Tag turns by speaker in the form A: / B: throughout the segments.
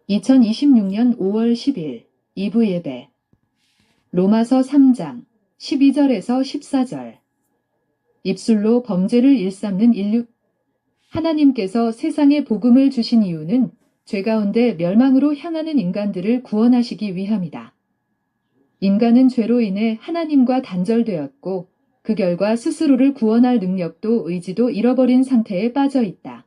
A: 2026년 5월 10일 2부 예배 로마서 3장 12절에서 14절 입술로 범죄를 일삼는 인류 하나님께서 세상에 복음을 주신 이유는 죄 가운데 멸망으로 향하는 인간들을 구원하시기 위함이다. 인간은 죄로 인해 하나님과 단절되었고 그 결과 스스로를 구원할 능력도 의지도 잃어버린 상태에 빠져 있다.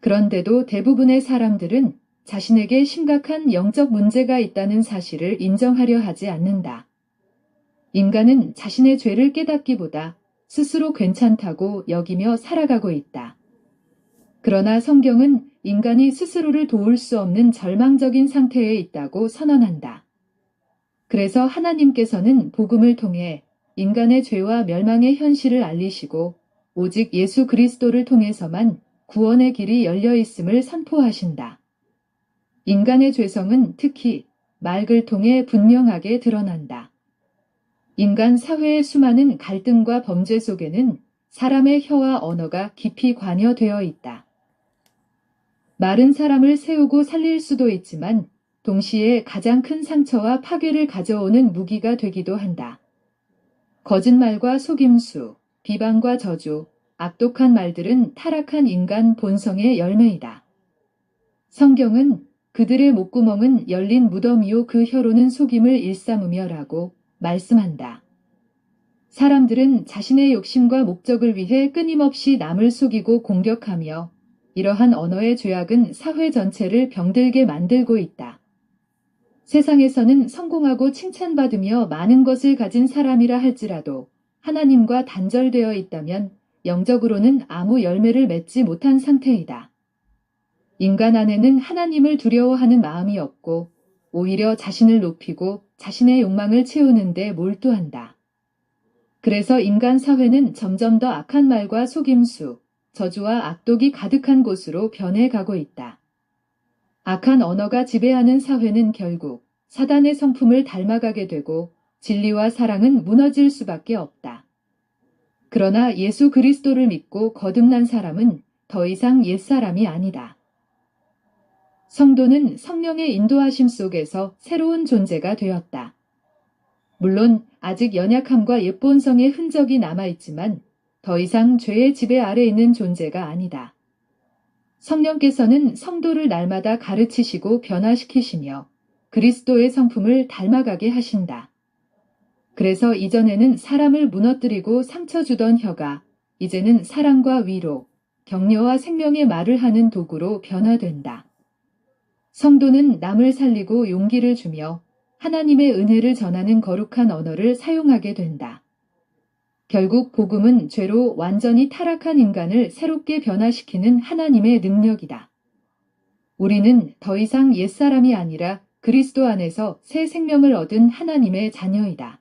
A: 그런데도 대부분의 사람들은 자신에게 심각한 영적 문제가 있다는 사실을 인정하려 하지 않는다. 인간은 자신의 죄를 깨닫기보다 스스로 괜찮다고 여기며 살아가고 있다. 그러나 성경은 인간이 스스로를 도울 수 없는 절망적인 상태에 있다고 선언한다. 그래서 하나님께서는 복음을 통해 인간의 죄와 멸망의 현실을 알리시고 오직 예수 그리스도를 통해서만 구원의 길이 열려 있음을 선포하신다. 인간의 죄성은 특히 말을 통해 분명하게 드러난다. 인간 사회의 수많은 갈등과 범죄 속에는 사람의 혀와 언어가 깊이 관여되어 있다. 말은 사람을 세우고 살릴 수도 있지만 동시에 가장 큰 상처와 파괴를 가져오는 무기가 되기도 한다. 거짓말과 속임수, 비방과 저주, 악독한 말들은 타락한 인간 본성의 열매이다. 성경은 그들의 목구멍은 열린 무덤이요 그 혀로는 속임을 일삼으며라고 말씀한다. 사람들은 자신의 욕심과 목적을 위해 끊임없이 남을 속이고 공격하며 이러한 언어의 죄악은 사회 전체를 병들게 만들고 있다. 세상에서는 성공하고 칭찬받으며 많은 것을 가진 사람이라 할지라도 하나님과 단절되어 있다면 영적으로는 아무 열매를 맺지 못한 상태이다. 인간 안에는 하나님을 두려워하는 마음이 없고 오히려 자신을 높이고 자신의 욕망을 채우는 데 몰두한다. 그래서 인간 사회는 점점 더 악한 말과 속임수, 저주와 악독이 가득한 곳으로 변해가고 있다. 악한 언어가 지배하는 사회는 결국 사단의 성품을 닮아가게 되고 진리와 사랑은 무너질 수밖에 없다. 그러나 예수 그리스도를 믿고 거듭난 사람은 더 이상 옛사람이 아니다. 성도는 성령의 인도하심 속에서 새로운 존재가 되었다. 물론 아직 연약함과 옛본성의 흔적이 남아있지만 더 이상 죄의 지배 아래 있는 존재가 아니다. 성령께서는 성도를 날마다 가르치시고 변화시키시며 그리스도의 성품을 닮아가게 하신다. 그래서 이전에는 사람을 무너뜨리고 상처 주던 혀가 이제는 사랑과 위로, 격려와 생명의 말을 하는 도구로 변화된다. 성도는 남을 살리고 용기를 주며 하나님의 은혜를 전하는 거룩한 언어를 사용하게 된다. 결국 복음은 죄로 완전히 타락한 인간을 새롭게 변화시키는 하나님의 능력이다. 우리는 더 이상 옛사람이 아니라 그리스도 안에서 새 생명을 얻은 하나님의 자녀이다.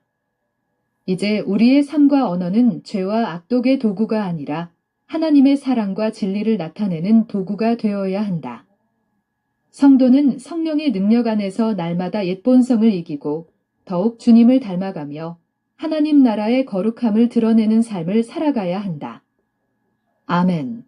A: 이제 우리의 삶과 언어는 죄와 악독의 도구가 아니라 하나님의 사랑과 진리를 나타내는 도구가 되어야 한다. 성도는 성령의 능력 안에서 날마다 옛본성을 이기고 더욱 주님을 닮아가며 하나님 나라의 거룩함을 드러내는 삶을 살아가야 한다. 아멘.